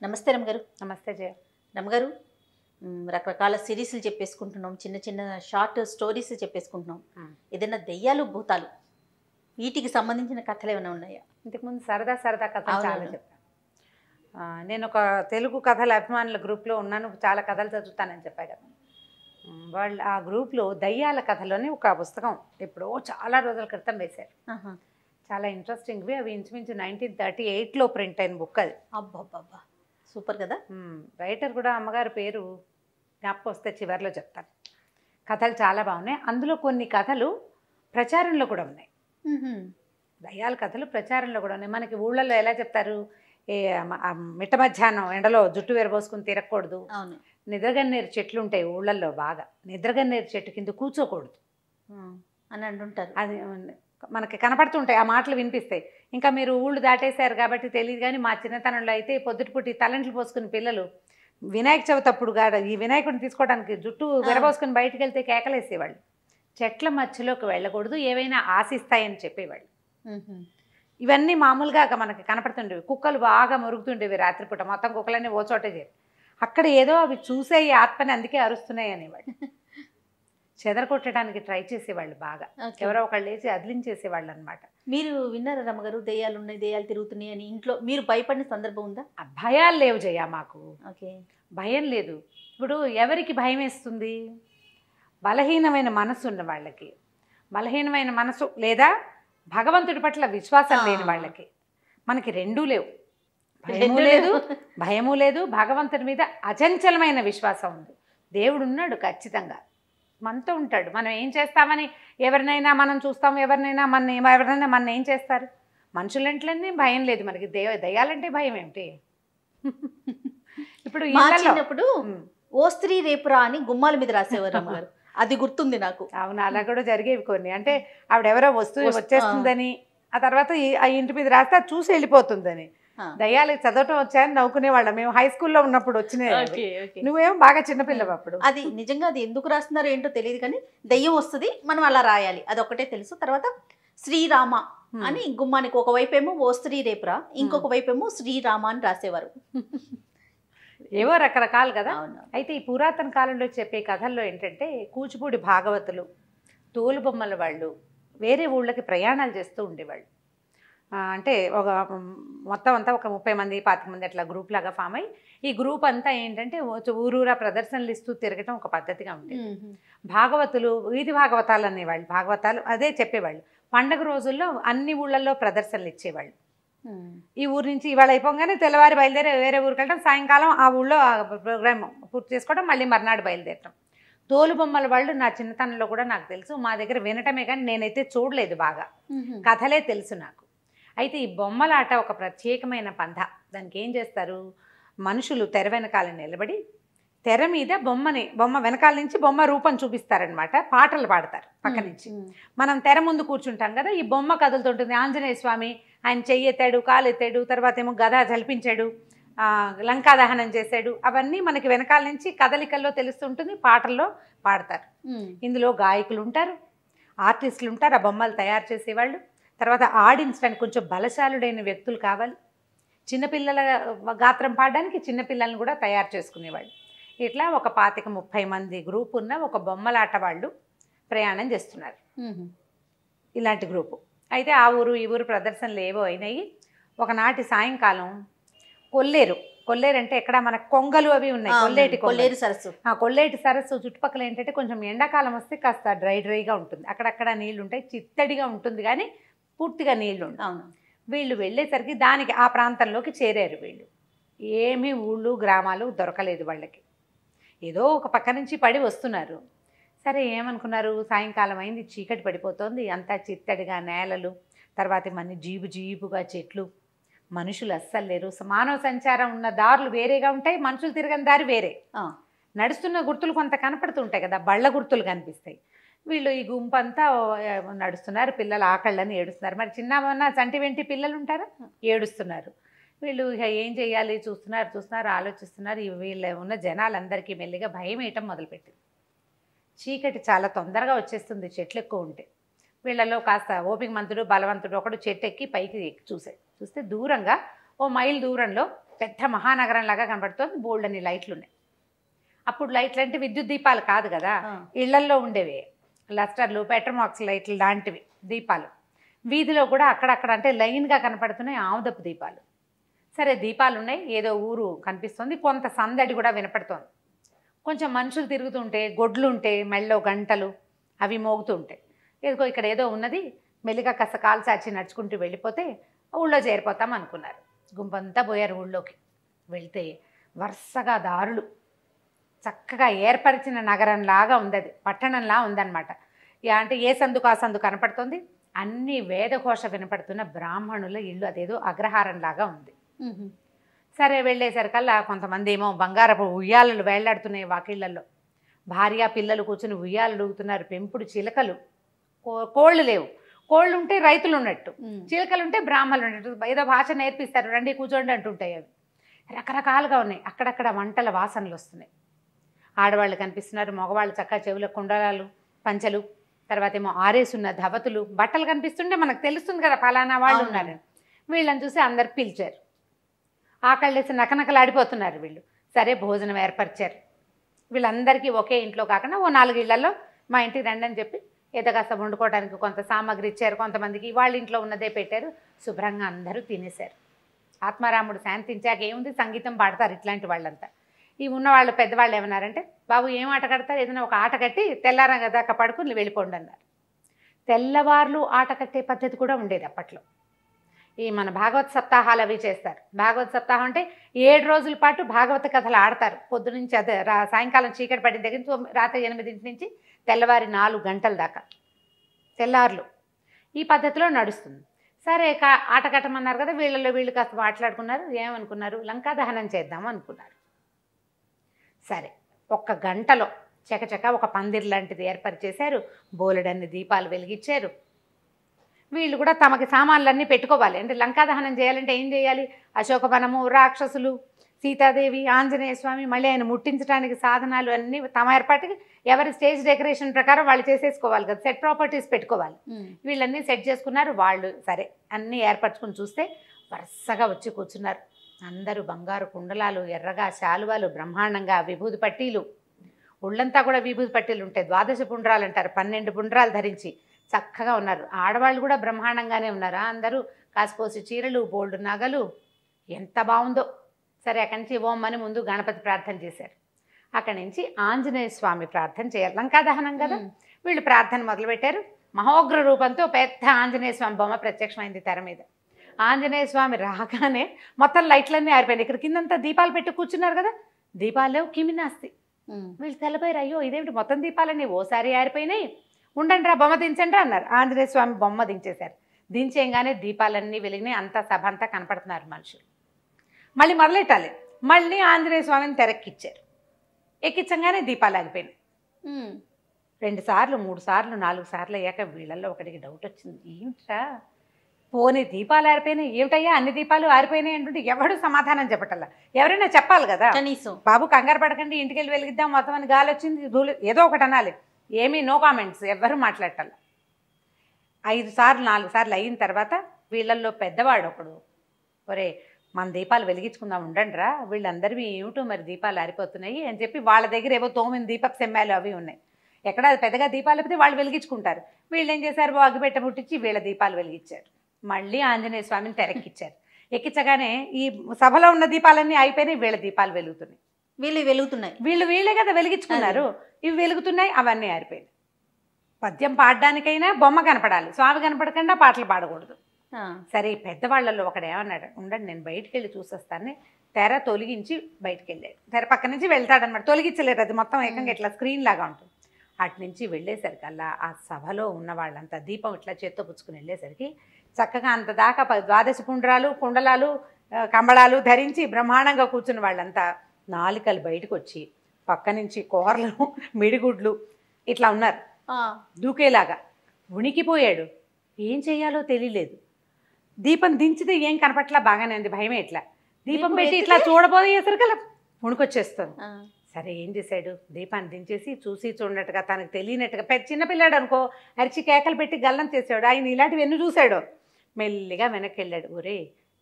నమస్తే రమగారు. నమస్తే జయ. రమగారు, రకరకాల సిరీస్లు చెప్పేసుకుంటున్నాం, చిన్న చిన్న షార్ట్ స్టోరీస్ చెప్పేసుకుంటున్నాం. ఏదైనా దెయ్యాలు భూతాలు వీటికి సంబంధించిన కథలు ఏమైనా ఉన్నాయా? ఇంతకుముందు సరదా సరదా కథలు చాలా చెప్పాను. నేను ఒక తెలుగు కథల అభిమానుల గ్రూప్లో ఉన్నాను, చాలా కథలు చదువుతానని చెప్పా కదా. వాళ్ళు ఆ గ్రూప్లో దయ్యాల కథలోని ఒక పుస్తకం ఎప్పుడో చాలా రోజుల క్రితం వేశారు. చాలా ఇంట్రెస్టింగ్వి అవి. ఇంచుమించు 1938లో ప్రింట్ అయిన బుక్ అది. అబ్బాబ్బా, సూపర్ కదా. రైటర్ కూడా అమ్మగారి పేరు జ్ఞాపకం వస్తే చివరిలో చెప్తాను. కథలు చాలా బాగున్నాయి. అందులో కొన్ని కథలు ప్రచారంలో కూడా ఉన్నాయి. దయ్యాల కథలు ప్రచారంలో కూడా ఉన్నాయి. మనకి ఊళ్ళల్లో ఎలా చెప్తారు, మిట్ట మధ్యాహ్నం ఎండలో జుట్టు విరబోసుకుని తిరగకూడదు, నిద్రగన్నేరు చెట్లు ఉంటాయి ఊళ్ళల్లో బాగా, నిద్రగన్నేరు చెట్టు కింద కూర్చోకూడదు అని అంటుంటారు. అది మనకి కనపడుతుంటాయి, ఆ మాటలు వినిపిస్తాయి. ఇంకా మీరు ఊళ్ళు దాటేశారు కాబట్టి తెలియదు, కానీ మా చిన్నతనంలో అయితే పొద్దుటిపూటి తలంట్లు పోసుకుని పిల్లలు వినాయక చవితి అప్పుడు ఈ వినాయకుడిని తీసుకోవడానికి జుట్టు విరబోసుకుని బయటికి వెళ్తే కేకలేసేవాళ్ళు. చెట్ల మధ్యలోకి వెళ్ళకూడదు, ఏవైనా ఆశిస్తాయని చెప్పేవాళ్ళు. ఇవన్నీ మామూలుగా మనకి కనపడుతుండేవి. కుక్కలు బాగా మురుగుతుండేవి రాత్రిపూట, మొత్తం కుక్కలన్నీ ఓ చోటే చేరి అక్కడ ఏదో అవి చూసే ఆత్మని అందుకే అరుస్తున్నాయి అనేవాళ్ళు. చెదరగొట్టడానికి ట్రై చేసేవాళ్ళు బాగా. ఎవరో ఒకళ్ళు వేసి అదిలించేసేవాళ్ళు అనమాట. మీరు విన్నారా రమ్మగారు, దెయ్యాలు ఉన్నాయి, దెయ్యాలు తిరుగుతున్నాయి అని ఇంట్లో మీరు భయపడిన సందర్భం ఉందా? భయాలు లేవు జయ, మాకు ఓకే, భయం లేదు. ఇప్పుడు ఎవరికి భయం వేస్తుంది? బలహీనమైన మనసు ఉన్న వాళ్ళకి, బలహీనమైన మనసు లేదా భగవంతుడి పట్ల విశ్వాసం లేని వాళ్ళకి. మనకి రెండూ లేవు, భయము లేదు భయము లేదు, భగవంతుడి మీద అచంచలమైన విశ్వాసం ఉంది. దేవుడు ఉన్నాడు, ఖచ్చితంగా మనతో ఉంటాడు. మనం ఏం చేస్తామని ఎవరినైనా మనం చూస్తాం, ఎవరినైనా మన ఏం చేస్తారు? మనుషులంటేనే భయం లేదు మనకి, దయ్యాలంటే భయం ఏమిటి? ఇప్పుడు చిన్నప్పుడు ఓ స్త్రీ రేపురా అని గుమ్మాల మీద రాసేవారు అమ్మగారు, అది గుర్తుంది నాకు. అవును, అలా కూడా జరిగేవి కొన్ని. అంటే ఆవిడెవరో వచ్చేస్తుందని, ఆ తర్వాత ఆ ఇంటి మీద రాస్తే అది చూసి వెళ్ళిపోతుందని. దయ్యాలకి చదవటం వచ్చాయని నవ్వుకునే వాళ్ళం మేము హై స్కూల్లో ఉన్నప్పుడు వచ్చినాయి. నువ్వేమో బాగా చిన్నపిల్లవు అప్పుడు. అది నిజంగా అది ఎందుకు రాస్తున్నారో ఏంటో తెలియదు, కానీ దయ్యం వస్తుంది మనం అలా రాయాలి, అదొక్కటే తెలుసు. తర్వాత శ్రీరామ అని గుమ్మానికి ఒకవైపు ఏమో ఓ స్త్రీ రేపురా, ఇంకొక వైపు ఏమో శ్రీరామ అని రాసేవారు. ఏవో రకరకాలు కదా. అయితే ఈ పురాతన కాలంలో చెప్పే కథల్లో ఏంటంటే, కూచిపూడి భాగవతులు, తోలుబొమ్మల వాళ్ళు వేరే ఊళ్ళకి ప్రయాణాలు చేస్తూ ఉండేవాళ్ళు. అంటే ఒక మొత్తం అంతా ఒక 30 మంది 25 మంది అట్లా గ్రూప్ లాగా ఫామ్ అయ్యి, ఈ గ్రూప్ అంతా ఏంటంటే ఊరూరా ప్రదర్శనలు ఇస్తూ తిరగటం ఒక పద్ధతిగా ఉండేది. భాగవతులు వీధి భాగవతాలు అనేవాళ్ళు, భాగవతాలు అదే చెప్పేవాళ్ళు. పండగ రోజుల్లో అన్ని ఊళ్ళల్లో ప్రదర్శనలు ఇచ్చేవాళ్ళు. ఈ ఊరు నుంచి ఇవాళ అయిపోగానే తెల్లవారి బయలుదేరి వేరే ఊరికి వెళ్ళడం, సాయంకాలం ఆ ఊళ్ళో ప్రోగ్రామ్ పూర్తి చేసుకోవడం, మళ్ళీ మర్నాడు బయలుదేరటం. తోలుబొమ్మల వాళ్ళు నా చిన్నతనంలో కూడా నాకు తెలుసు, మా దగ్గర వినటమే కానీ నేనైతే చూడలేదు, బాగా కథలే తెలుసు నాకు. అయితే ఈ బొమ్మలాట ఒక ప్రత్యేకమైన పంథ. దానికి ఏం చేస్తారు, మనుషులు తెర వెనకాల నిలబడి తెర మీద బొమ్మ వెనకాల నుంచి బొమ్మ రూపం చూపిస్తారనమాట, పాటలు పాడతారు పక్క నుంచి. మనం తెర ముందు కూర్చుంటాం కదా, ఈ బొమ్మ కదులుతుంటుంది. ఆంజనేయ స్వామి ఆయన చెయ్యి ఎత్తాడు, కాలు ఎత్తాడు, తర్వాత ఏమో గద జల్పించాడు, లంకా దహనం చేశాడు, అవన్నీ మనకి వెనకాల నుంచి కదలికల్లో తెలుస్తుంటుంది, పాటల్లో పాడతారు. ఇందులో గాయకులు ఉంటారు, ఆర్టిస్టులు ఉంటారు, ఆ బొమ్మలు తయారు చేసేవాళ్ళు. తర్వాత ఆడించడానికి కొంచెం బలశాలుడైన వ్యక్తులు కావాలి. చిన్నపిల్లల గాత్రం పాడడానికి చిన్నపిల్లలను కూడా తయారు చేసుకునేవాళ్ళు. ఇట్లా ఒక 25-30 మంది గ్రూప్ ఉన్న ఒక బొమ్మలాట వాళ్ళు ప్రయాణం చేస్తున్నారు, ఇలాంటి గ్రూపు. అయితే ఆ ఊరు ఈ ఊరు ప్రదర్శనలు ఏవో అయినాయి. ఒకనాటి సాయంకాలం కొల్లేరు అంటే ఎక్కడ మన కొంగలు అవి ఉన్నాయి, కొల్లేటి సరస్సు చుట్టుపక్కల ఏంటంటే కొంచెం ఎండాకాలం వస్తే కాస్త డ్రైగా ఉంటుంది, అక్కడక్కడ నీళ్లు ఉంటాయి, చిత్తడిగా ఉంటుంది కానీ పూర్తిగా నీళ్లు ఉండవు. వీళ్ళు వెళ్ళేసరికి దానికి ఆ ప్రాంతంలోకి చేరారు వీళ్ళు. ఏమీ ఊళ్ళు గ్రామాలు దొరకలేదు వాళ్ళకి, ఏదో ఒక పక్క నుంచి పడి వస్తున్నారు. సరే ఏమనుకున్నారు, సాయంకాలం అయింది, చీకటి పడిపోతుంది, అంతా చిత్తడిగా నేలలు, తర్వాత మన జీబుగా చెట్లు, మనుషులు అస్సలు లేరు. మానవ సంచారం ఉన్న దారులు వేరేగా ఉంటాయి, మనుషులు తిరగని దారి వేరే. నడుస్తున్న గుర్తులు కొంత కనపడుతుంటాయి కదా, బళ్ళ గుర్తులు కనిపిస్తాయి. వీళ్ళు ఈ గుంపంతా నడుస్తున్నారు, పిల్లలు ఆకళ్ళని ఏడుస్తున్నారు. మరి చిన్న చంటి వెంటి పిల్లలు ఉంటారా, ఏడుస్తున్నారు. వీళ్ళు ఏం చేయాలి చూస్తున్నారు, ఆలోచిస్తున్నారు. వీళ్ళు ఉన్న జనాలందరికీ మెల్లిగా భయం వేయటం మొదలుపెట్టింది. చీకటి చాలా తొందరగా వచ్చేస్తుంది చెట్లు ఎక్కువ ఉంటే. వీళ్ళలో కాస్త ఓపిక మంతుడు బలవంతుడు ఒకడు చెట్టు ఎక్కి పైకి చూస్తే దూరంగా ఓ మైల్ దూరంలో పెద్ద మహానగరం లాగా కనబడుతోంది. బోల్డని లైట్లు ఉన్నాయి. అప్పుడు లైట్లు అంటే విద్యుత్ దీపాలు కాదు కదా, ఇళ్లల్లో ఉండేవి లస్టర్లు, పెట్రోమాక్స్ లైట్లు లాంటివి దీపాలు. వీధిలో కూడా అక్కడక్కడ అంటే లైన్గా కనపడుతున్నాయి ఆముదపు దీపాలు. సరే దీపాలు ఉన్నాయి, ఏదో ఊరు కనిపిస్తుంది, కొంత సందడి కూడా వినపడుతోంది. కొంచెం మనుషులు తిరుగుతుంటే, గొడ్లు ఉంటే, మెళ్ళో గంటలు అవి మోగుతూ ఉంటాయి. ఏదో ఇక్కడ ఏదో ఉన్నది, మెల్లిగా కాస్త కాలు సాచి నడుచుకుంటూ వెళ్ళిపోతే ఊళ్ళో చేరిపోతాం అనుకున్నారు. గుంపంతా పోయారు ఊళ్ళోకి. వెళ్తే వరుసగా దారులు, చక్కగా ఏర్పరిచిన నగరంలాగా ఉంది, అది పట్టణంలా ఉందన్నమాట. అంటే ఏ సందుకు ఆ సందు కనపడుతుంది, అన్ని వేదఘోష వినపడుతున్న బ్రాహ్మణుల ఇల్లు, అదేదో అగ్రహారంలాగా ఉంది. సరే వెళ్ళేసరికల్లా కొంతమంది ఏమో బంగారపు ఉయ్యాలలు వేళ్లాడుతున్నాయి వాకిళ్లలో, భార్య పిల్లలు కూర్చుని ఉయ్యాలు ఊగుతున్నారు. పెంపుడు చిలకలు, కోళ్ళు లేవు, కోళ్ళు ఉంటే రైతులు ఉన్నట్టు, చిలకలు ఉంటే బ్రాహ్మణులు ఉన్నట్టు, ఏదో భాష నేర్పిస్తారు, రండి కూర్చోండి అంటుంటాయి. అవి రకరకాలుగా ఉన్నాయి. అక్కడక్కడ వంటల వాసనలు వస్తున్నాయి. ఆడవాళ్ళు కనిపిస్తున్నారు, మగవాళ్ళు చక్కగా చెవుల కుండలాలు, పంచలు, తర్వాత ఏమో ఆరేసున్న ధవతులు, బట్టలు కనిపిస్తుంటే మనకు తెలుస్తుంది కదా ఫలానా వాళ్ళు ఉన్నారు. వీళ్ళని చూసి అందరు పిలిచారు. ఆకళ్ళేసి నకనకలాడిపోతున్నారు వీళ్ళు. సరే భోజనం ఏర్పరిచారు. వీళ్ళందరికీ ఒకే ఇంట్లో కాకుండా ఓ 4 ఇళ్లలో మా ఇంటికి రండి అని చెప్పి ఏదో కాస్త వండుకోవడానికి కొంత సామాగ్రి ఇచ్చారు. కొంతమందికి వాళ్ళ ఇంట్లో ఉన్నదే పెట్టారు. శుభ్రంగా అందరూ తినేశారు. ఆత్మారాముడు శాంతించాక ఏముంది, సంగీతం పాడతారు ఇట్లాంటి వాళ్ళంతా. ఈ ఉన్నవాళ్ళు పెద్దవాళ్ళు ఏమన్నారంటే, బాబు ఏం ఆట కడతారు, ఏదైనా ఒక ఆట కట్టి తెల్లారంగా దాకా పడుకుని వెళ్ళిపోండి అన్నారు. తెల్లవార్లు ఆట కట్టే పద్ధతి కూడా ఉండేది అప్పట్లో. ఈ మన భాగవత సప్తాహాలు అవి చేస్తారు. భాగవత సప్తాహం అంటే 7 రోజుల పాటు భాగవత కథలు ఆడతారు. పొద్దు నుంచి అదే సాయంకాలం చీకటి పడిన దగ్గర నుంచి రాత్రి 8 నుంచి తెల్లవారి 4 గంటల దాకా తెల్లార్లు ఈ పద్ధతిలో నడుస్తుంది. సరే ఆట కట్టమన్నారు కదా, వీళ్ళలో వీళ్ళు కాస్త మాట్లాడుకున్నారు. ఏమనుకున్నారు, లంకా దహనం చేద్దాం అనుకున్నారు. సరే 1 గంటలో చకచక ఒక పందిరి లాంటిది ఏర్పరిచేశారు. బోలెడన్ని దీపాలు వెలిగించారు. వీళ్ళు కూడా తమకి సామాన్లన్నీ పెట్టుకోవాలి. అంటే లంకా దహనం చేయాలంటే ఏం చేయాలి, అశోకవనము, రాక్షసులు, సీతాదేవి, ఆంజనేయ స్వామి, మళ్ళీ ఆయన ముట్టించడానికి సాధనాలు అన్నీ తమ ఏర్పాటుకి ఎవరి స్టేజ్ డెకరేషన్ ప్రకారం వాళ్ళు చేసేసుకోవాలి కదా, సెట్ ప్రాపర్టీస్ పెట్టుకోవాలి. వీళ్ళన్నీ సెట్ చేసుకున్నారు. వాళ్ళు సరే అన్నీ ఏర్పరచుకుని చూస్తే వరుసగా వచ్చి కూర్చున్నారు. అందరూ బంగారు కుండలాలు, ఎర్రగా శాలువాలు, బ్రహ్మాండంగా విభూది పట్టీలు, ఒళ్ళంతా కూడా విభూది పట్టీలు ఉంటాయి. 12 పుండ్రాలు అంటారు, 12 పుండ్రాలు ధరించి చక్కగా ఉన్నారు. ఆడవాళ్ళు కూడా బ్రహ్మాండంగానే ఉన్నారు. అందరూ కాసిపోసి చీరలు, బోల్డ్ నగలు, ఎంత బాగుందో. సరే అక్కడి నుంచి ఓం అని ముందు గణపతి ప్రార్థన చేశారు. అక్కడి నుంచి ఆంజనేయ స్వామి ప్రార్థన చేయాలి, లంకా దహనం కదా. వీళ్ళు ప్రార్థన మొదలుపెట్టారు. మహోగ్ర రూపంతో పెద్ద ఆంజనేయ స్వామి బొమ్మ ప్రత్యక్షమైంది తెర మీద. ఆంజనేయ స్వామి రాగానే మొత్తం లైట్లన్నీ ఆరిపోయినాయి. ఇక్కడ కిందంతా దీపాలు పెట్టి కూర్చున్నారు కదా, దీపాలు కిమినాస్తి. వీళ్ళు తెల్లపోయారు, అయ్యో ఇదేమిటి మొత్తం దీపాలన్నీ ఓసారి ఆరిపోయినాయి, ఉండండి రా బొమ్మ దించండి అన్నారు. ఆంజనేయ స్వామి బొమ్మ దించేశారు. దించేయగానే దీపాలన్నీ వెలిగినాయి. అంతా సభ అంతా కనపడుతున్నారు మనుషులు. మళ్ళీ మొదలెట్టాలి. మళ్ళీ ఆంజనేయ స్వామిని తెరక్కిచ్చారు. ఎక్కించగానే దీపాలు ఆగిపోయినాయి. 2 సార్లు 3 సార్లు 4 సార్లు అయ్యాక వీళ్ళల్లో ఒకటికి డౌట్ వచ్చింది, ఏమిట్రా పోనీ దీపాలు ఆరిపోయినాయి, ఏమిటయ్యా అన్ని దీపాలు ఆరిపోయినాయి అంటుంటే ఎవడు సమాధానం చెప్పటల్లా. ఎవరైనా చెప్పాలి కదా, కనీసం బాబు కంగారు పడకండి ఇంటికి వెళ్ళి వెలిగిద్దాం, మొత్తం అని గాలి వచ్చింది ధూళి, ఏదో ఒకటి అనాలి. ఏమీ నో కామెంట్స్, ఎవ్వరూ మాట్లాడాల. 5 సార్లు 4 సార్లు అయిన తర్వాత వీళ్ళల్లో పెద్దవాడు ఒకడు, ఒరే మన దీపాలు వెలిగించుకుందాం ఉండండి రా, వీళ్ళందరివి ఏమిటో మరి దీపాలు ఆరిపోతున్నాయి అని చెప్పి వాళ్ళ దగ్గర ఏవో 9 దీపపు సెమ్మాలు అవి ఉన్నాయి. ఎక్కడ పెద్దగా దీపాలు అయిపోతే వాళ్ళు వెలిగించుకుంటారు. వీళ్ళు ఏం చేశారు, అగ్గిపెట్ట ముట్టించి వీళ్ళ దీపాలు వెలిగించారు. మళ్ళీ ఆంజనేయ స్వామిని తెరక్కిచ్చారు. ఎక్కించగానే ఈ సభలో ఉన్న దీపాలన్నీ అయిపోయినాయి, వీళ్ళ దీపాలు వెలుగుతున్నాయి. వీళ్ళే కదా వెలిగించుకున్నారు, ఇవి వెలుగుతున్నాయి, అవన్నీ ఆరిపోయినాయి. పద్యం పాడడానికైనా బొమ్మ కనపడాలి, స్వామి కనపడకుండా పాటలు పాడకూడదు. సరే పెద్దవాళ్ళల్లో ఒకడు ఏమన్నాడు, ఉండండి నేను బయటికి వెళ్ళి చూసేస్తాను. తెర తొలగించి బయటికి వెళ్ళాడు. తెర పక్క నుంచి వెళ్తాడనమాట, తొలగించలేరు, అది మొత్తం ఏకంగా ఇట్లా స్క్రీన్ లాగా ఉంటుంది. అటు నుంచి వెళ్ళేసరికల్లా ఆ సభలో ఉన్న వాళ్ళంతా దీపం ఇట్లా చేత్తో పుచ్చుకుని వెళ్ళేసరికి చక్కగా అంత దాకా 12 పుండ్రాలు, కుండలాలు, కంబళాలు ధరించి బ్రహ్మాండంగా కూర్చున్న వాళ్ళంతా నాలికలు బయటకు వచ్చి పక్క నుంచి కూరలు, మిడిగుడ్లు ఇట్లా ఉన్నారు దూకేలాగా. ఉనికిపోయాడు, ఏం చేయాలో తెలియలేదు. దీపం దించితే ఏం కనపట్లా, బాగానే ఉంది, భయమే. ఇట్లా దీపం పెట్టి ఇట్లా చూడబోయేసరికల్లా ఉణుకొచ్చేస్తుంది. సరే ఏం చేశాడు, దీపాన్ని దించేసి చూసి చూడనట్టుగా తనకు తెలియనట్టుగా, చిన్నపిల్లాడు అనుకో, అరిచి కేకలు పెట్టి గల్లం చేసాడు. ఆయన ఇలాంటివి ఎన్ని చూశాడో. మెల్లిగా వెనక్కి వెళ్ళాడు. ఒరే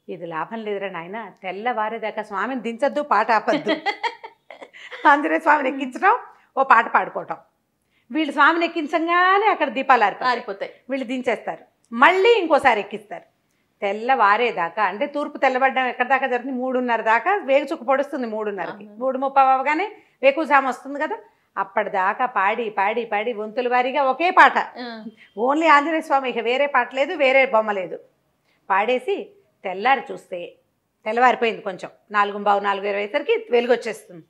ఇది లాభం లేదురా నాయన, తెల్లవారేదాకా స్వామిని దించొద్దు, పాట ఆపద్దు. ఆంజనేయ స్వామిని ఎక్కించడం, ఓ పాట పాడుకోవటం. వీళ్ళు స్వామిని ఎక్కించగానే అక్కడ దీపాలు ఆరిపోతాయి, వీళ్ళు దించేస్తారు, మళ్ళీ ఇంకోసారి ఎక్కిస్తారు. తెల్లవారేదాకా అంటే తూర్పు తెల్లబడ్డం ఎక్కడి దాకా జరుగుతుంది, 3:30 దాకా వేగు చుక్క పొడుస్తుంది. 3:30కి 3:30 అవగానే వేకుజాము వస్తుంది కదా, అప్పటిదాకా పాడి పాడి పాడి వంతుల వారీగా ఒకే పాట, ఓన్లీ ఆంజనేయ స్వామి, ఇక వేరే పాట లేదు, వేరే బొమ్మ లేదు, పాడేసి తెల్లారి చూస్తే తెల్లవారిపోయింది. కొంచెం 4:15 4:20 అయ్యేసరికి వెలుగు వచ్చేస్తుంది.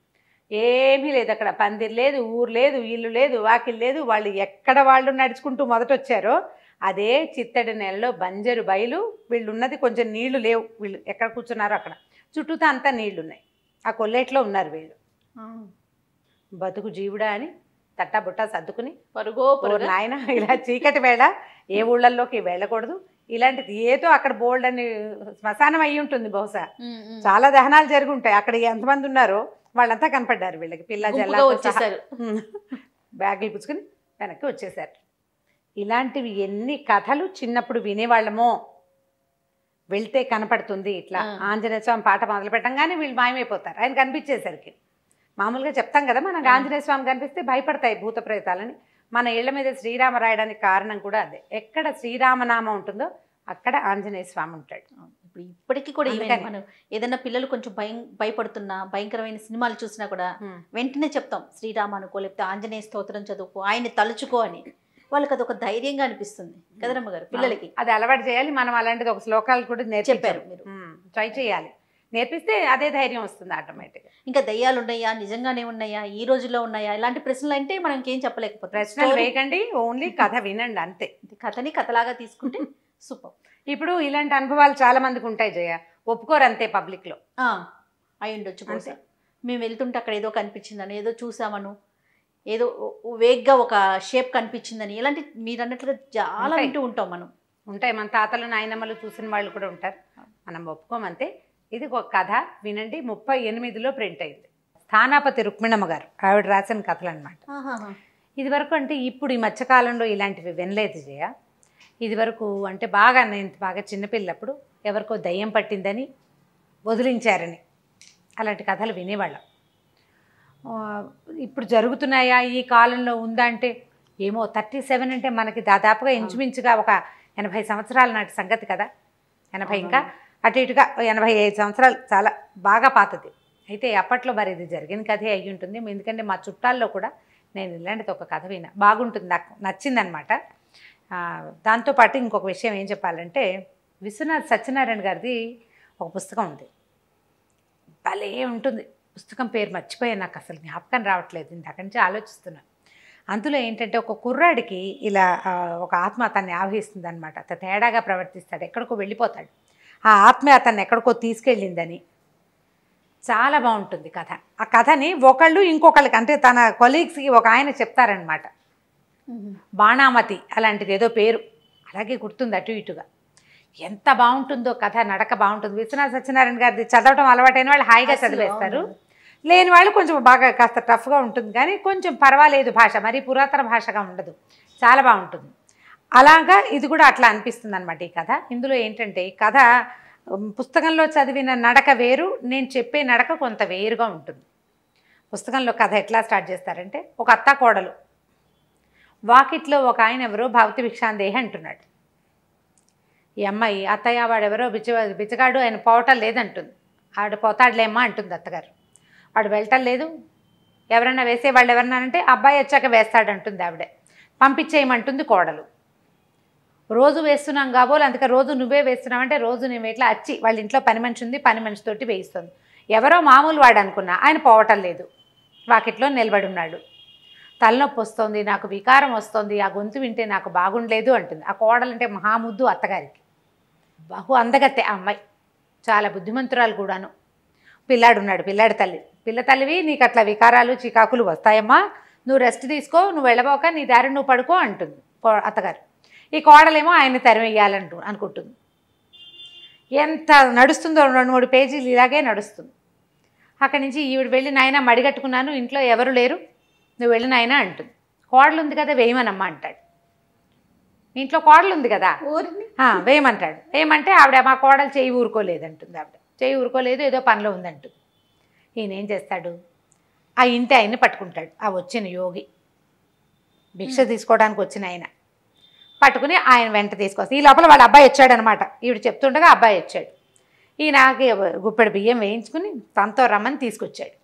ఏమీ లేదు అక్కడ, పందిరి లేదు, ఊరు లేదు, ఇల్లు లేదు, వాకిలు లేదు. వాళ్ళు ఎక్కడ వాళ్ళు నడుచుకుంటూ మొదట వచ్చారో అదే చిత్తడి నెలలో బంజరు బయలు. వీళ్ళు ఉన్నది కొంచెం నీళ్లు లేవు, వీళ్ళు ఎక్కడ కూర్చున్నారో అక్కడ చుట్టూతా అంతా నీళ్లు ఉన్నాయి. ఆ కొల్లేట్లో ఉన్నారు వీళ్ళు. బతుకు జీవుడా అని తట్టా బుట్టా సర్దుకుని పరుగో నాయన, ఇలా చీకటి వేళ ఏ ఊళ్ళల్లోకి వెళ్ళకూడదు, ఇలాంటిది ఏదో అక్కడ బోల్డ్ అని శ్మశానం అయ్యి ఉంటుంది బహుశా, చాలా దహనాలు జరిగి ఉంటాయి అక్కడ. ఎంతమంది ఉన్నారో వాళ్ళంతా కనపడ్డారు వీళ్ళకి, పిల్ల జల్లా వచ్చేసారు, బ్యాగులు పుచ్చుకుని వెనక్కి వచ్చేసారు. ఇలాంటివి ఎన్ని కథలు చిన్నప్పుడు వినేవాళ్ళమో. వెళ్తే కనపడుతుంది ఇట్లా ఆంజనేయ స్వామి పాట మొదలు పెట్టంగానే వీళ్ళు మాయమైపోతారు ఆయన కనిపించేసరికి. మామూలుగా చెప్తాం కదా, మనకు ఆంజనేయ స్వామి కనిపిస్తే భయపడతాయి భూత ప్రేతాలని. మన ఇళ్ల మీద శ్రీరామ రాయడానికి కారణం కూడా అదే. ఎక్కడ శ్రీరామనామం ఉంటుందో అక్కడ ఆంజనేయ స్వామి ఉంటాడు. ఇప్పటికీ కూడా మనం ఏదైనా పిల్లలు కొంచెం భయపడుతున్నా, భయంకరమైన సినిమాలు చూసినా కూడా వెంటనే చెప్తాం శ్రీరామ అనుకో, లేకపోతే ఆంజనేయ స్తోత్రం చదువుకో, ఆయన్ని తలుచుకో అని. వాళ్ళకి అది ఒక ధైర్యంగా అనిపిస్తుంది కదరమ్మ గారు పిల్లలకి. అది అలవాటు చేయాలి మనం. అలాంటిది ఒక శ్లోకాలు కూడా చెప్పారు మీరు, ట్రై చేయాలి. నేర్పిస్తే అదే ధైర్యం వస్తుంది ఆటోమేటిక్గా. ఇంకా దయ్యాలు ఉన్నాయా, నిజంగానే ఉన్నాయా, ఈ రోజుల్లో ఉన్నాయా, ఇలాంటి ప్రశ్నలు అంటే మనం ఇంకేం చెప్పలేకపోతాం. ప్రశ్నలు వేయకండి, ఓన్లీ కథ వినండి అంతే. కథని కథలాగా తీసుకుంటే సూపర్. ఇప్పుడు ఇలాంటి అనుభవాలు చాలా మందికి ఉంటాయి జయ, ఒప్పుకోరు అంతే పబ్లిక్లో. అయి ఉండొచ్చు బహుశా. మేము వెళ్తుంటే అక్కడ ఏదో కనిపించిందని, ఏదో చూసామను, ఏదో వేగ్గా ఒక షేప్ కనిపించిందని, ఇలాంటి మీరు అన్నట్లుగా చాలా వింటూ ఉంటాం మనం. ఉంటాయి, మన తాతలు నాయనమ్మలు చూసిన వాళ్ళు కూడా ఉంటారు. మనం ఒప్పుకోమంతే. ఇది ఒక కథ వినండి. 38లో ప్రింట్ అయింది. స్థానాపతి రుక్మిణమ్మ గారు ఆవిడ రాసిన కథలు అనమాట. ఇది వరకు అంటే ఇప్పుడు ఈ మధ్యకాలంలో ఇలాంటివి వినలేదు జయ. ఇది వరకు అంటే బాగా నేను బాగా చిన్నపిల్లప్పుడు ఎవరికో దయ్యం పట్టిందని వదిలించారని అలాంటి కథలు వినేవాళ్ళం. ఇప్పుడు జరుగుతున్నాయా, ఈ కాలంలో ఉందా అంటే ఏమో. 37 అంటే మనకి దాదాపుగా ఇంచుమించుగా ఒక 80 సంవత్సరాల నాటి సంగతి కదా. 80 ఇంకా అటు ఇటుగా 85 సంవత్సరాలు, చాలా బాగా పాతది. అయితే అప్పట్లో మరి ఇది జరిగిన కథే అయ్యి ఉంటుంది. ఎందుకంటే మా చుట్టాల్లో కూడా నేను ఇలాంటిది ఒక కథ విన్నా, బాగుంటుంది, నాకు నచ్చిందనమాట. దాంతోపాటు ఇంకొక విషయం ఏం చెప్పాలంటే, విశ్వనాథ్ సత్యనారాయణ గారిది ఒక పుస్తకం ఉంది, భలే ఉంటుంది. పుస్తకం పేరు మర్చిపోయాను, నాకు అసలు జ్ఞాపకం రావట్లేదు, ఇంతకు నుంచి ఆలోచిస్తున్నాను. అందులో ఏంటంటే ఒక కుర్రాడికి ఇలా ఒక ఆత్మ అతన్ని ఆవహిస్తుంది అనమాట. అతను తేడాగా ప్రవర్తిస్తాడు, ఎక్కడికో వెళ్ళిపోతాడు. ఆ ఆత్మ అతన్ని ఎక్కడికో తీసుకెళ్ళిందని. చాలా బాగుంటుంది కథ. ఆ కథని ఒకళ్ళు ఇంకొకళ్ళకి అంటే తన కొలీగ్స్కి ఒక ఆయన చెప్తారనమాట. బాణామతి అలాంటిది ఏదో పేరు, అలాగే గుర్తుంది అటు ఇటుగా. ఎంత బాగుంటుందో కథ, నడక బాగుంటుంది. విశ్వనాథ సత్యనారాయణ గారిది చదవటం అలవాటైన వాళ్ళు హాయిగా చదివేస్తారు, లేని వాళ్ళు కొంచెం బాగా కాస్త టఫ్గా ఉంటుంది, కానీ కొంచెం పర్వాలేదు భాష, మరీ పురాతన భాషగా ఉండదు, చాలా బాగుంటుంది. అలాగా ఇది కూడా అట్లా అనిపిస్తుంది అనమాట ఈ కథ. ఇందులో ఏంటంటే కథ పుస్తకంలో చదివిన నడక వేరు, నేను చెప్పే నడక కొంత వేరుగా ఉంటుంది. పుస్తకంలో కథ ఎట్లా స్టార్ట్ చేస్తారంటే, ఒక అత్త కోడలు వాకిట్లో ఒక ఆయన ఎవరో భవతి భిక్షాందేహి అంటున్నాడు. ఈ అమ్మాయి అత్తయ్య వాడెవరో బిచ్చగాడు, ఆయన పోవటం లేదంటుంది. ఆవిడ పోతాడులేమ్మా అంటుంది అత్తగారు. వాడు వెళ్ళటం లేదు, ఎవరన్నా వేసేవాళ్ళు ఎవరన్నా అంటే అబ్బాయి వచ్చాక వేస్తాడంటుంది ఆవిడే. పంపించేయమంటుంది కోడలు. రోజు వేస్తున్నాం కాబోలు, అందుకే రోజు నువ్వే వేస్తున్నావంటే రోజు నువ్వు ఇట్లా వచ్చి వాళ్ళ ఇంట్లో పని మనిషి ఉంది, పని మనిషితోటి వేయిస్తుంది. ఎవరో మామూలు వాడు అనుకున్నా, ఆయన పోవటం లేదు, వాకిట్లో నిలబడి ఉన్నాడు. తలనొప్పి వస్తుంది, నాకు వికారం వస్తుంది, ఆ గొంతు వింటే నాకు బాగుండలేదు అంటుంది. ఆ కోడలంటే మహాముద్దు అత్తగారికి, బహు అందగత్తె ఆ అమ్మాయి, చాలా బుద్ధిమంతురాలు కూడాను. పిల్లాడు ఉన్నాడు, పిల్లాడి తల్లి. పిల్ల తల్లివి, నీకు అట్లా వికారాలు చికాకులు వస్తాయమ్మా, నువ్వు రెస్ట్ తీసుకో, నువ్వు వెళ్ళబోక నీ దారి నువ్వు పడుకో అంటుంది అత్తగారు. ఈ కోడలేమో ఆయన్ని తరిమేయాలంటూ అనుకుంటుంది. ఎంత నడుస్తుందో 2-3 పేజీలు ఇలాగే నడుస్తుంది. అక్కడి నుంచి ఈవిడ వెళ్ళి నాయన మడిగట్టుకున్నాను, ఇంట్లో ఎవరు లేరు, నువ్వు వెళ్ళి నాయన అంటుంది. కోడలు ఉంది కదా వేయమనమ్మా అంటాడు. మీ ఇంట్లో కోడలు ఉంది కదా ఊరిని వేయమంటాడు. వేయమంటే ఆవిడ మా కోడలు చేయి ఊరుకోలేదంటుంది. ఆవిడ చేయి ఊరుకోలేదు, ఏదో పనిలో ఉందంటుంది. ఈయన ఏం చేస్తాడు, ఆ ఇంటి ఆయన్ని పట్టుకుంటాడు. ఆ వచ్చిన యోగి, భిక్ష తీసుకోవడానికి వచ్చిన ఆయన పట్టుకుని ఆయన వెంట తీసుకొస్తాడు. ఈ లోపల వాళ్ళ అబ్బాయి వచ్చాడనమాట. ఈవిడ చెప్తుండగా అబ్బాయి వచ్చాడు. ఈయనకి గుప్పెడు బియ్యం వేయించుకుని తనతో రమ్మని తీసుకొచ్చాడు.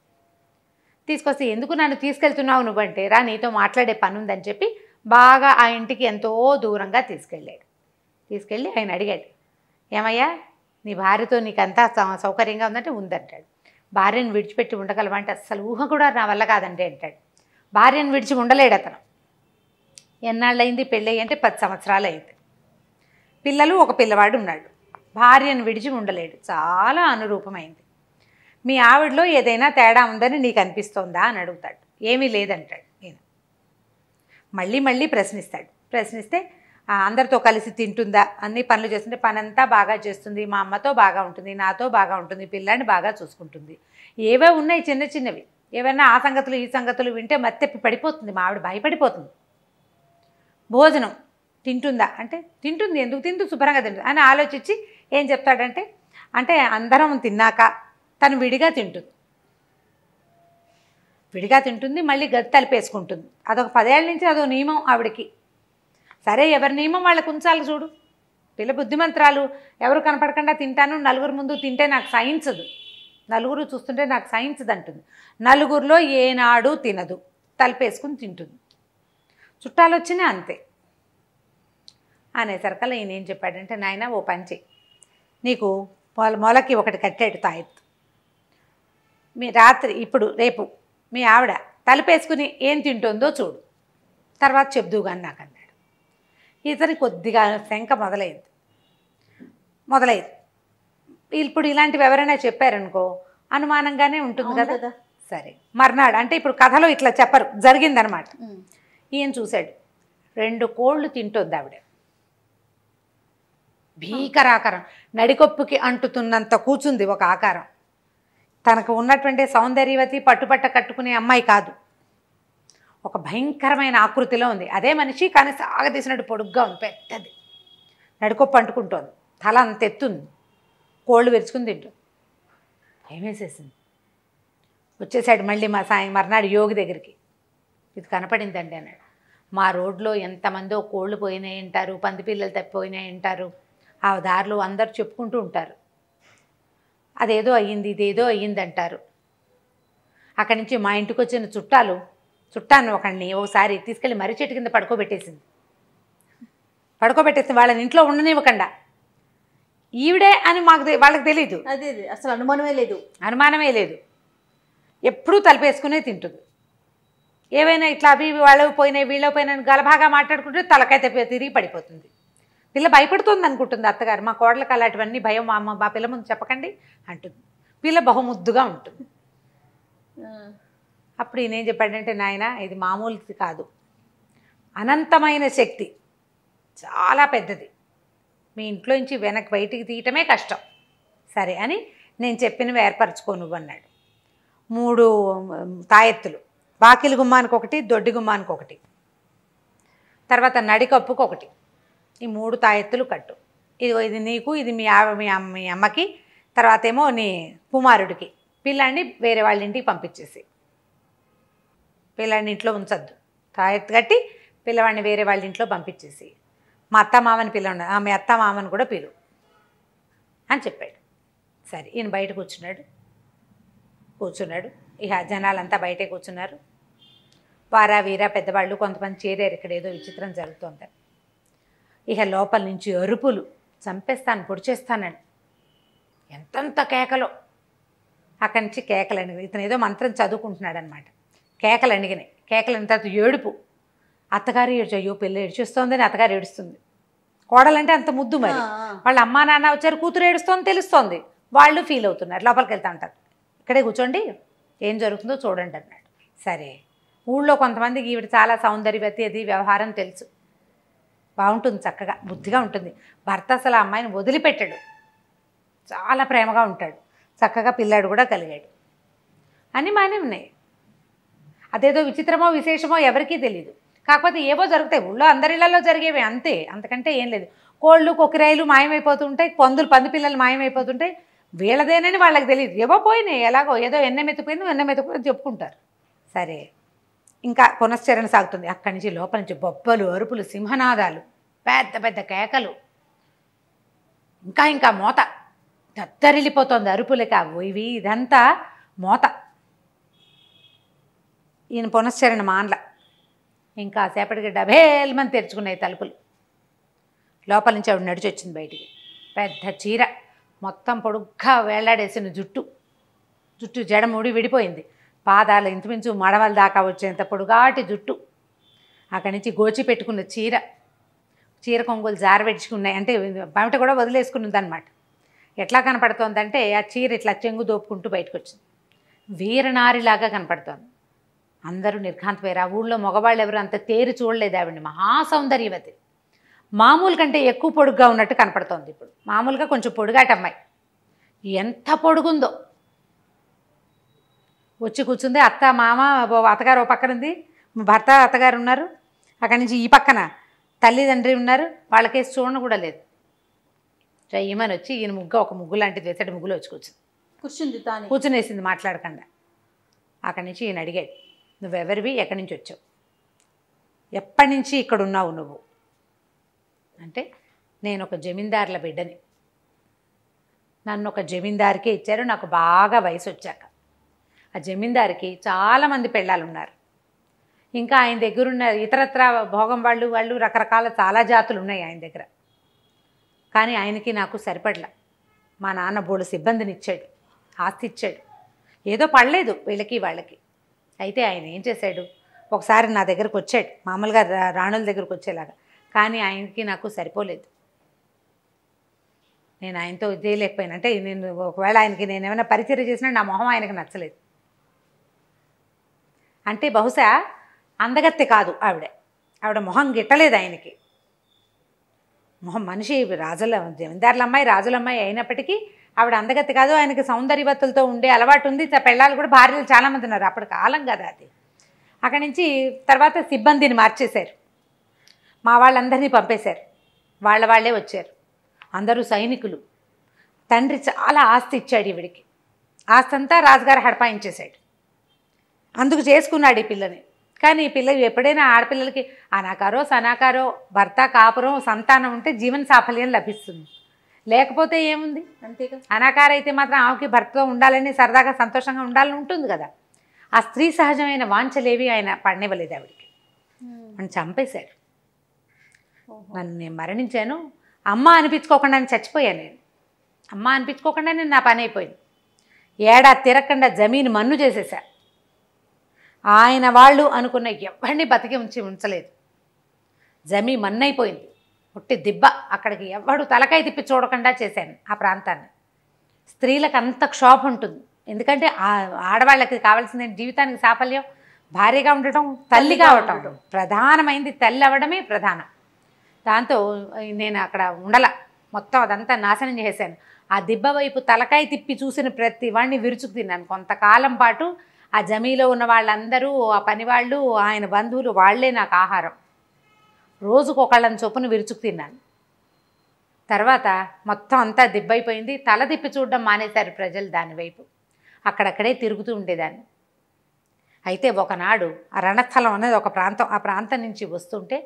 తీసుకొస్తే ఎందుకు నన్ను తీసుకెళ్తున్నావు నువ్వంటే, రా నీతో మాట్లాడే పని ఉందని చెప్పి బాగా ఆ ఇంటికి ఎంతో దూరంగా తీసుకెళ్ళాడు. తీసుకెళ్ళి ఆయన అడిగాడు, ఏమయ్యా నీ భార్యతో నీకంతా సౌకర్యంగా ఉందంటే ఉందంటాడు. భార్యను విడిచిపెట్టి ఉండగలవా అంటే అస్సలు ఊహ కూడా నా వల్ల కాదంటే అంటాడు. భార్యను విడిచి ఉండలేడు అతను. ఎన్నాళ్ళయింది పెళ్ళి అంటే 10 సంవత్సరాలు అయింది. పిల్లలు ఒక పిల్లవాడు ఉన్నాడు. భార్యను విడిచి ఉండలేడు. చాలా అనురూపమైంది. మీ ఆవిడలో ఏదైనా తేడా ఉందని నీకు అనిపిస్తోందా అని అడుగుతాడు. ఏమీ లేదంటాడు. ఈయన మళ్ళీ మళ్ళీ ప్రశ్నిస్తాడు. ప్రశ్నిస్తే అందరితో కలిసి తింటుందా, అన్ని పనులు చేస్తుంటే పనంతా బాగా చేస్తుంది, మా అమ్మతో బాగా ఉంటుంది, నాతో బాగా ఉంటుంది, పిల్లాన్ని బాగా చూసుకుంటుంది. ఏవో ఉన్నాయి చిన్న చిన్నవి, ఏవైనా ఆ సంగతులు ఈ సంగతులు వింటే మత్తెప్పి పడిపోతుంది. మా ఆవిడ భయపడిపోతుంది. భోజనం తింటుందా అంటే తింటుంది, ఎందుకు తింటూ శుభ్రంగా తింటుంది అని ఆలోచించి ఏం చెప్తాడంటే, అంటే అందరం తిన్నాక తను విడిగా తింటుంది. విడిగా తింటుంది, మళ్ళీ గది తలిపేసుకుంటుంది. అదొక 10 ఏళ్ళ నుంచి అదో నియమం ఆవిడకి. సరే ఎవరి నియమం వాళ్ళకు ఉంచాలి చూడు. పిల్ల బుద్ధిమంత్రాలు, ఎవరు కనపడకుండా తింటాను, నలుగురు ముందు తింటే నాకు సహించదు, నలుగురు చూస్తుంటే నాకు సహించదు అంటుంది. నలుగురిలో ఏనాడు తినదు, తలిపేసుకుని తింటుంది. చుట్టాలు వచ్చినా అంతే. అనేసరికల్లా ఈయన ఏం చెప్పాడంటే, నాయన ఓ పని చెయ్యి, నీకు మొలకి ఒకటి కట్టాడు తాయెత్తు. మీ రాత్రి ఇప్పుడు రేపు మీ ఆవిడ తలుపేసుకుని ఏం తింటుందో చూడు, తర్వాత చెప్దువు కానీ నాకు అన్నాడు. ఇతని కొద్దిగా శంక మొదలైంది. ఇప్పుడు ఇలాంటివి ఎవరైనా చెప్పారనుకో అనుమానంగానే ఉంటుంది కదా. సరే మర్నాడు అంటే ఇప్పుడు కథలో ఇట్లా చెప్పరు, జరిగిందనమాట. ఈయన చూశాడు, 2 కోళ్ళు తింటుంది ఆవిడ. భీకరాకారం, నడికొప్పుకి అంటుతున్నంత కూర్చుంది ఒక ఆకారం. తనకు ఉన్నటువంటి సౌందర్యవతి పట్టుపట్ట కట్టుకునే అమ్మాయి కాదు, ఒక భయంకరమైన ఆకృతిలో ఉంది. అదే మనిషి కానీ సాగదీసినట్టు పొడుగ్గా ఉంది, పెద్దది. నడికొప్పు అంటుకుంటోంది, తల అంత ఎత్తుంది, కోళ్ళు విరుచుకుని తింటుంది. భయం వేసేసింది. వచ్చేసాడు మళ్ళీ మర్నాడు యోగి దగ్గరికి. ఇది కనపడిందండి అన్నాడు. మా రోడ్లో ఎంతమందో కోళ్ళు పోయినాయి అంటారు, పంది పిల్లలు తప్పిపోయినాయి అంటారు, ఆ దారిలో అందరూ చెప్పుకుంటూ ఉంటారు. అదేదో అయ్యింది, ఇదేదో అయ్యింది అంటారు. అక్కడి నుంచి మా ఇంటికి వచ్చిన చుట్టాన్ని ఒకడిని ఒకసారి తీసుకెళ్ళి మర్రి చెట్టు కింద పడుకోబెట్టేసింది. వాళ్ళని ఇంట్లో ఉండనివ్వకుండా. ఈవిడే అని వాళ్ళకి తెలీదు. అదే అసలు అనుమానమే లేదు. ఎప్పుడూ తలపేసుకునే తింటుంది. ఏవైనా ఇట్లా అవి వాళ్ళవి పోయినాయి వీళ్ళవి పోయినాయి గలభాగా మాట్లాడుకుంటే తలకైతే తిరిగి పడిపోతుంది. పిల్ల భయపడుతుంది అనుకుంటుంది అత్తగారు, మా కోడలకు అలాంటివన్నీ భయం, మా పిల్ల ముందు చెప్పకండి అంటుంది. పిల్ల బహుముద్దుగా ఉంటుంది. అప్పుడు ఈయనేం చెప్పాడంటే, నాయన ఇది మామూలుది కాదు, అనంతమైన శక్తి, చాలా పెద్దది, మీ ఇంట్లో నుంచి బయటికి తీయటమే కష్టం. సరే అని నేను చెప్పినవి ఏర్పరచుకో నువ్వు అన్నాడు. 3 తాయెత్తులు, వాకిలి గుమ్మానికి ఒకటి, దొడ్డి గుమ్మానికి ఒకటి, తర్వాత నడికప్పుకు ఒకటి, ఈ 3 తాయెత్తులు కట్టు. ఇది నీకు, ఇది మీ అమ్మకి, తర్వాత ఏమో నీ కుమారుడికి. పిల్లాన్ని వేరే వాళ్ళ ఇంటికి పంపించేసి, పిల్లాడిని ఇంట్లో ఉంచద్దు. తాయెత్తు కట్టి పిల్లవాడిని వేరే వాళ్ళ ఇంట్లో పంపించేసి, మా అత్తమామని పిల్లవాడు, మీ అత్తమామని కూడా పిలువు అని చెప్పాడు. సరే ఈయన బయట కూర్చున్నాడు. ఇక జనాలంతా బయటే కూర్చున్నారు. వారా వీరా పెద్దవాళ్ళు కొంతమంది చేరారు. ఇక్కడ ఏదో విచిత్రం జరుగుతుంది. ఇక లోపల నుంచి అరుపులు, చంపేస్తాను, పొడిచేస్తానని ఎంతంత కేకలో. అక్కడి నుంచి కేకలు అణిగినాయి. ఇతను ఏదో మంత్రం చదువుకుంటున్నాడు అనమాట. కేకలు అణిగినాయి. కేకలు అయిన తర్వాత ఏడుపు. అత్తగారు అయ్యో పిల్ల ఏడ్చేస్తోందని అత్తగారు ఏడుస్తుంది. కోడలంటే అంత ముద్దు. మరి వాళ్ళ అమ్మా నాన్న వచ్చారు, కూతురు ఏడుస్తోంది తెలుస్తోంది, వాళ్ళు ఫీల్ అవుతున్నారు. లోపలికి వెళ్తా ఉంటారు. ఇక్కడే కూర్చోండి, ఏం జరుగుతుందో చూడండి అన్నాడు. సరే ఊళ్ళో కొంతమందికి ఈవిడ చాలా సౌందర్యవతి, అది వ్యవహారం తెలుసు, బాగుంటుంది, చక్కగా బుద్ధిగా ఉంటుంది. భర్త అసలు ఆ అమ్మాయిని వదిలిపెట్టాడు, చాలా ప్రేమగా ఉంటాడు, చక్కగా పిల్లాడు కూడా కలిగాడు అని మానే ఉన్నాయి. అదేదో విచిత్రమో విశేషమో ఎవరికీ తెలియదు. కాకపోతే ఏవో జరుగుతాయి, ఊళ్ళో అందరిళ్లలో జరిగేవి అంతే, అంతకంటే ఏం లేదు. కోళ్ళు కొక్కిరాయిలు మాయమైపోతుంటాయి, పంది పిల్లలు మాయమైపోతుంటాయి, వీళ్ళదేనని వాళ్ళకి తెలియదు, ఏవో పోయినాయి, ఎలాగో ఏదో ఎన్నెమెత్తిపోయింది చెప్పుకుంటారు. సరే, ఇంకా పునశ్చరణ సాగుతుంది. అక్కడి నుంచి లోపల నుంచి బొబ్బలు, అరుపులు, సింహనాదాలు, పెద్ద పెద్ద కేకలు, ఇంకా మోత దద్దరిల్లిపోతుంది, అరుపులకి ఇవి ఇదంతా మోత. ఈయన పునశ్చరణ మాన్ల. ఇంకా సేపటికి డబేల్మని తెరుచుకున్నాయి తలుపులు. లోపల నుంచి ఆవిడ నడిచి వచ్చింది బయటికి. పెద్ద చీర, మొత్తం పొడుగ్గా వేళ్లాడేసిన జుట్టు జడముడి విడిపోయింది, పాదాలు ఇంచుమించు మడవల దాకా వచ్చేంత పొడుగాటి జుట్టు, అక్కడి నుంచి గోచి పెట్టుకున్న చీర కొంగులు జారబెట్టుకున్నాయి, అంటే బయట కూడా వదిలేసుకుని ఉందన్నమాట. ఎట్లా కనపడుతోందంటే ఆ చీర ఇట్లా చెంగు దోపుకుంటూ బయటకు వచ్చింది, వీరనారిలాగా కనపడుతోంది. అందరూ నిర్ఘాంతపోయారు. ఆ ఊళ్ళో మగవాళ్ళు ఎవరు అంత తేరి చూడలేదు ఆవిడని. మహాసౌందర్యవతి, మామూలు కంటే ఎక్కువ పొడుగ్గా ఉన్నట్టు కనపడుతోంది. ఇప్పుడు మామూలుగా కొంచెం పొడుగాటి అమ్మాయి, ఎంత పొడుగుందో. వచ్చి కూర్చుంది. అత్త మామ అత్తగారు ఓ పక్కన ఉంది, భర్త అత్తగారు ఉన్నారు, అక్కడి నుంచి ఈ పక్కన తల్లిదండ్రి ఉన్నారు, వాళ్ళకేసి చూడను కూడా లేదు. ఈమెను వచ్చి ఈయన ఒక ముగ్గు లాంటిది వేసాడు, ముగ్గులో వచ్చి కూర్చునేసింది మాట్లాడకుండా. అక్కడి నుంచి ఈయన అడిగాడు, నువ్వెవరివి, ఎక్కడి నుంచి వచ్చావు, ఎప్పటి నుంచి ఇక్కడ ఉన్నావు నువ్వు అంటే, నేను ఒక జమీందారుల బిడ్డని, నన్ను ఒక జమీందారికే ఇచ్చారు నాకు బాగా వయసు వచ్చాక. ఆ జమీందారికి చాలామంది పెళ్ళాలు ఉన్నారు, ఇంకా ఆయన దగ్గరున్న ఇతరత్ర భోగం వాళ్ళు రకరకాల చాలా జాతులు ఉన్నాయి ఆయన దగ్గర. కానీ ఆయనకి నాకు సరిపడలా. మా నాన్న బోడు సిబ్బందిని ఇచ్చాడు, ఆస్తి ఇచ్చాడు, ఏదో పడలేదు వీళ్ళకి వాళ్ళకి. అయితే ఆయన ఏం చేశాడు, ఒకసారి నా దగ్గరకు వచ్చాడు, మామూలుగా రాణుల దగ్గరకు వచ్చేలాగా, కానీ ఆయనకి నాకు సరిపోలేదు. నేను ఆయనతో చేయలేకపోయాను. అంటే నేను ఒకవేళ ఆయనకి నేను ఏమైనా పరిచయం చేసినా నా మొహం ఆయనకు నచ్చలేదు. అంటే బహుశా అందగత్తె కాదు ఆవిడ మొహం గిట్టలేదు ఆయనకి. మొహం మనిషి జమీందారుల అమ్మాయి, రాజుల అమ్మాయి అయినప్పటికీ ఆవిడ అందగత్తె కాదు. ఆయనకి సౌందర్యవతులతో ఉండే అలవాటు ఉంది. పెళ్ళాలు కూడా భార్యలు చాలామంది ఉన్నారు, అప్పటి కాలం కదా అది. అక్కడి నుంచి తర్వాత సిబ్బందిని మార్చేశారు, మా వాళ్ళందరినీ పంపేశారు, వాళ్ళే వచ్చారు, అందరూ సైనికులు. తండ్రి చాలా ఆస్తి ఇచ్చాడు ఈవిడికి, ఆస్తి అంతా రాజుగారు హడపాయించేశాడు. అందుకు చేసుకున్నాడు ఈ పిల్లని. కానీ ఈ పిల్ల ఎప్పుడైనా ఆడపిల్లలకి అనాకారో సనాకారో భర్త కాపురం సంతానం ఉంటే జీవన సాఫల్యం లభిస్తుంది, లేకపోతే ఏముంది అంతేగా. అనాకార అయితే మాత్రం ఆమెకి భర్తతో ఉండాలని సరదాగా సంతోషంగా ఉండాలని ఉంటుంది కదా. ఆ స్త్రీ సహజమైన వాంఛలేవి ఆయన పడనివ్వలేదు ఆవిడికి, అని చంపేశాడు. నన్ను నేను మరణించాను, అమ్మ అనిపించుకోకుండా చచ్చిపోయాను నేను. అమ్మ అనిపించుకోకుండా నేను నా పని అయిపోయింది. ఏడాది తిరగకుండా జమీన్ మన్ను చేసేసా. ఆయన వాళ్ళు అనుకున్న ఎవరిని బతికి ఉంచలేదు. జమీ మన్నైపోయింది, పుట్టి దిబ్బ. అక్కడికి ఎవడు తలకాయ తిప్పి చూడకుండా చేశాను ఆ ప్రాంతాన్ని. స్త్రీలకు అంత క్షోభ ఉంటుంది, ఎందుకంటే ఆడవాళ్ళకి కావాల్సిన జీవితానికి సాఫల్యం భార్యగా ఉండటం, తల్లి కావటం ప్రధానమైంది. తల్లి అవ్వడమే ప్రధానం. దాంతో నేను అక్కడ మొత్తం అదంతా నాశనం చేశాను. ఆ దిబ్బ వైపు తలకాయ తిప్పి చూసిన ప్రతి వాడిని విరుచుకు తిన్నాను. కొంతకాలం పాటు ఆ జమీలో ఉన్న వాళ్ళందరూ, ఆ పనివాళ్ళు, ఆయన బంధువులు, వాళ్లే నాకు ఆహారం. రోజుకొకళ్ళని చొప్పున విరుచుకు తిన్నాను. తర్వాత మొత్తం అంతా దిబ్బైపోయింది. తల తిప్పి చూడడం మానేశారు ప్రజలు దానివైపు. అక్కడక్కడే తిరుగుతూ ఉండేదాన్ని. అయితే ఒకనాడు ఆ రణస్థలం అనేది ఒక ప్రాంతం, ఆ ప్రాంతం నుంచి వస్తుంటే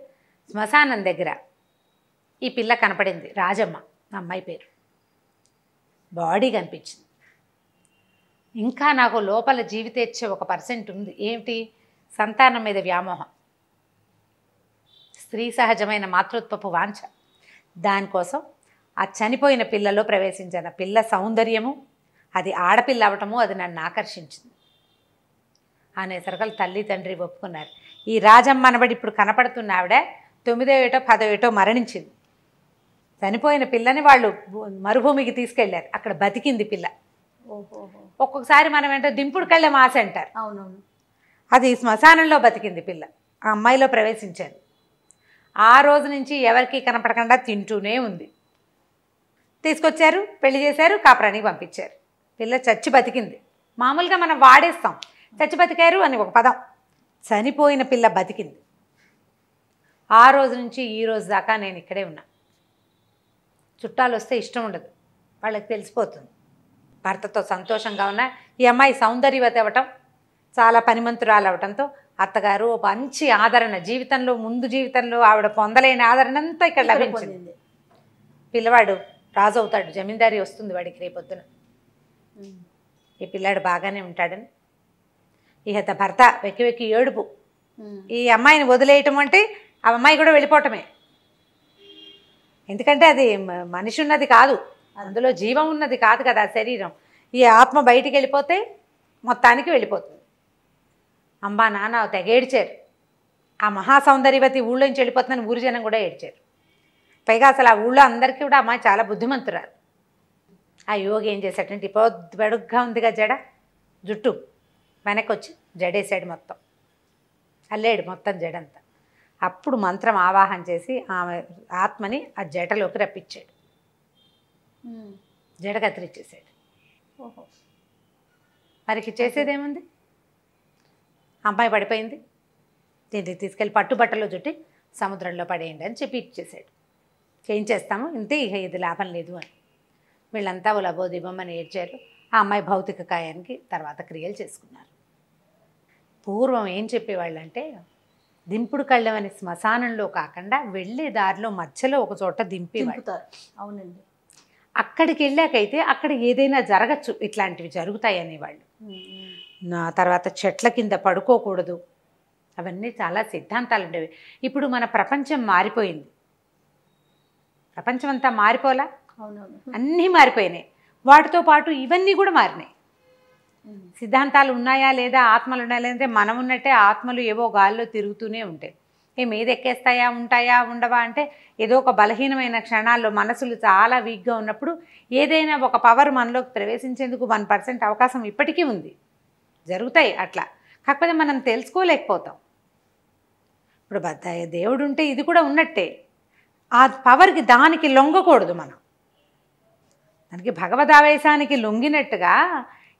శ్మశానం దగ్గర ఈ పిల్ల కనపడింది, రాజమ్మ అమ్మాయి పేరు. బాడీ కనిపించింది. ఇంకా నాకు లోపల జీవితేచ్ఛ 1% ఉంది. ఏమిటి? సంతానం మీద వ్యామోహం, స్త్రీ సహజమైన మాతృత్వపు వాంఛ. దానికోసం ఆ చనిపోయిన పిల్లలో ప్రవేశించాను. పిల్ల సౌందర్యము, అది ఆడపిల్ల అవటము, అది నన్ను ఆకర్షించింది అనేసరికలు తల్లి తండ్రి ఒప్పుకున్నారు. ఈ రాజమ్మ అనబడి ఇప్పుడు కనపడుతున్న ఆవిడ 9వ ఏటో 10వ ఏటో మరణించింది. చనిపోయిన పిల్లని వాళ్ళు మరుభూమికి తీసుకెళ్లారు, అక్కడ బతికింది పిల్ల. ఒక్కొక్కసారి మనం ఏంటో దింపుడు కళ్ళె మాస అంటారు. అవునవును. అది శ్మశానంలో బతికింది పిల్ల. ఆ అమ్మాయిలో ప్రవేశించారు. ఆ రోజు నుంచి ఎవరికి కనపడకుండా తింటూనే ఉంది. తీసుకొచ్చారు, పెళ్లి చేశారు, కాపురానికి పంపించారు. పిల్ల చచ్చి బతికింది. మామూలుగా మనం వాడేస్తాం చచ్చి బతికారు అని ఒక పదం. చనిపోయిన పిల్ల బతికింది. ఆ రోజు నుంచి ఈ రోజు దాకా నేను ఇక్కడే ఉన్నా. చుట్టాలు వస్తే ఇష్టం ఉండదు, వాళ్ళకి తెలిసిపోతుంది. భర్తతో సంతోషంగా ఉన్న ఈ అమ్మాయి సౌందర్యవతి అవ్వటం, చాలా పనిమంతురాలు అవటంతో అత్తగారు మంచి ఆదరణ, జీవితంలో ముందు జీవితంలో ఆవిడ పొందలేని ఆదరణ అంతా ఇక్కడ లభించింది. పిల్లవాడు రాజు అవుతాడు, జమీందారీ వస్తుంది వాడికి రేపొద్దున. ఈ పిల్లాడు బాగానే ఉంటాడని. ఇహత భర్త వెక్కి వెక్కి ఏడుపు. ఈ అమ్మాయిని వదిలేయటం అంటే ఆ అమ్మాయి కూడా వెళ్ళిపోవటమే. ఎందుకంటే అది మనిషి ఉన్నది కాదు, అందులో జీవం ఉన్నది కాదు కదా శరీరం. ఈ ఆత్మ బయటికి వెళ్ళిపోతే మొత్తానికి వెళ్ళిపోతుంది. అమ్మా నాన్న తెగ ఏడ్చారు. ఆ మహాసౌందర్యవతి ఊళ్ళోంచి వెళ్ళిపోతుందని ఊరి జనం కూడా ఏడ్చారు. పైగా అసలు ఆ ఊళ్ళో అందరికీ కూడా అమ్మాయి చాలా బుద్ధిమంతురాలు. ఆ యోగి ఏం చేశాడంటే బడుగ్గా ఉందిగా జడ, జుట్టు వెనక్కి వచ్చి జడేసాడు, మొత్తం అల్లేడు మొత్తం జడంతా. అప్పుడు మంత్రం ఆవాహన చేసి ఆమె ఆత్మని ఆ జటలోకి రప్పించాడు, జడ కత్తిరించేసాడు. మరికి చేసేదేముంది? అమ్మాయి పడిపోయింది, దీన్ని తీసుకెళ్ళి పట్టుబట్టలో చుట్టి సముద్రంలో పడేయండి అని చెప్పి ఇచ్చేసాడు. ఏం చేస్తాము, ఇంతే, ఇక ఇది లాభం లేదు అని. వీళ్ళంతా లబోదిబమ్మని ఏడ్చారు. ఆ అమ్మాయి భౌతిక కాయానికి తర్వాత క్రియలు చేసుకున్నారు. పూర్వం ఏం చెప్పేవాళ్ళంటే, దింపుడు కళ్ళమని శ్మశానంలో కాకుండా వెళ్ళే దారిలో మధ్యలో ఒక చోట దింపేవాళ్ళు. అవునండి. అక్కడికి వెళ్ళాకైతే అక్కడ ఏదైనా జరగచ్చు, ఇట్లాంటివి జరుగుతాయి అనేవాళ్ళు. నా తర్వాత చెట్ల కింద పడుకోకూడదు, అవన్నీ చాలా సిద్ధాంతాలు ఉండేవి. ఇప్పుడు మన ప్రపంచం మారిపోయింది, ప్రపంచం అంతా మారిపోలా, అన్నీ మారిపోయినాయి. వాటితో పాటు ఇవన్నీ కూడా మారినాయి. సిద్ధాంతాలు ఉన్నాయా లేదా, ఆత్మలు ఉన్నాయా లేదంటే మనం ఉన్నట్టే ఆత్మలు ఏవో గాల్లో తిరుగుతూనే ఉంటాయి. మీద ఎక్కేస్తాయా, ఉంటాయా, ఉండవా అంటే ఏదో ఒక బలహీనమైన క్షణాల్లో మనసులు చాలా వీక్గా ఉన్నప్పుడు ఏదైనా ఒక పవర్ మనలోకి ప్రవేశించేందుకు 1% అవకాశం ఇప్పటికీ ఉంది, జరుగుతాయి అట్లా. కాకపోతే మనం తెలుసుకోలేకపోతాం. ఇప్పుడు దేవుడు ఉంటే ఇది కూడా ఉన్నట్టే, ఆ పవర్కి దానికి లొంగకూడదు మనం. దానికి భగవదావేశానికి లొంగినట్టుగా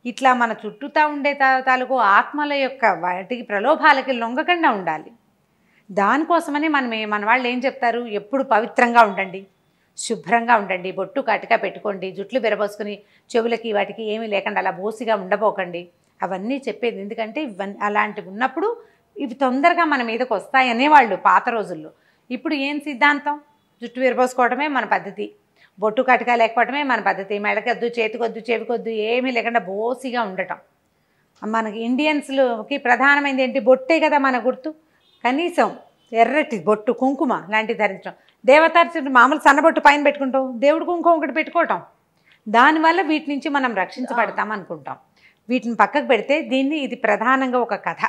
ఇట్లా మన చుట్టూతా ఉండే తాలూకు ఆత్మల యొక్క వాటికి ప్రలోభాలకి లొంగకుండా ఉండాలి. దానికోసమని మన వాళ్ళు ఏం చెప్తారు, ఎప్పుడు పవిత్రంగా ఉండండి, శుభ్రంగా ఉండండి, బొట్టు కాటిగా పెట్టుకోండి, జుట్లు బెరబోసుకుని చెవులకి వాటికి ఏమీ లేకుండా అలా బోసిగా ఉండబోకండి, అవన్నీ చెప్పేది. ఎందుకంటే ఇవన్నీ అలాంటివి ఉన్నప్పుడు ఇవి తొందరగా మన మీదకి వస్తాయి అనేవాళ్ళు పాత రోజుల్లో. ఇప్పుడు ఏం సిద్ధాంతం, జుట్టు విరబోసుకోవడమే మన పద్ధతి, బొట్టు కటక లేకపోవడమే మన పద్ధతి, మెడకొద్దు, చేతికొద్దు, చెవికొద్దు, ఏమీ లేకుండా బోసిగా ఉండటం. మనకి ఇండియన్స్కి ప్రధానమైనది ఏంటి, బొట్టే కదా మన గుర్తు. కనీసం ఎర్రటి బొట్టు, కుంకుమ లాంటివి ధరించడం. దేవతార్చన మామూలు సన్నబొట్టు పైన పెట్టుకుంటాం, దేవుడు కుంకుమ ఒకటి పెట్టుకోవటం. దానివల్ల వీటి నుంచి మనం రక్షించబడతాం అనుకుంటాం. వీటిని పక్కకు పెడితే దీన్ని, ఇది ప్రధానంగా ఒక కథ.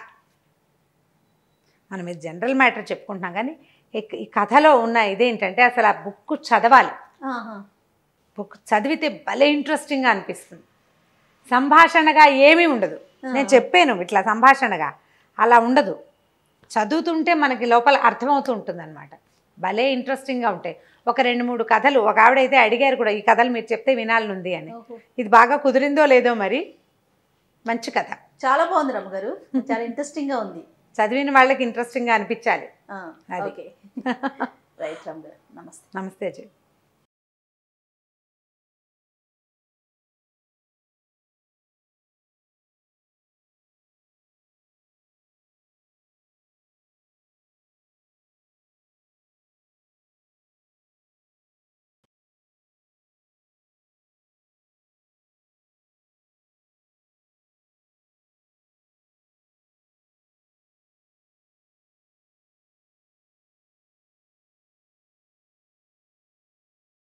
మనం ఇది జనరల్ మ్యాటర్ చెప్పుకుంటున్నాం, కానీ ఈ కథలో ఉన్న ఇదేంటంటే అసలు ఆ బుక్ చదవాలి. బుక్ చదివితే భలే ఇంట్రెస్టింగ్గా అనిపిస్తుంది. సంభాషణగా ఏమీ ఉండదు, నేను చెప్పాను ఇట్లా సంభాషణగా అలా ఉండదు. చదువుతుంటే మనకి లోపల అర్థమవుతూ ఉంటుంది అనమాట. భలే ఇంట్రెస్టింగ్గా ఉంటాయి. ఒక 2-3 కథలు, ఒక ఆవిడైతే అడిగారు కూడా, ఈ కథలు మీరు చెప్తే వినాలనుంది అని. ఇది బాగా కుదిరిందో లేదో మరి, మంచి కథ, చాలా బాగుంది రమ్మగారు, చాలా ఇంట్రెస్టింగ్గా ఉంది. చదివిన వాళ్ళకి ఇంట్రెస్టింగ్గా అనిపించాలి. ఓకే రైట్ రమ్మగారు, నమస్తే. నమస్తే అజయ్.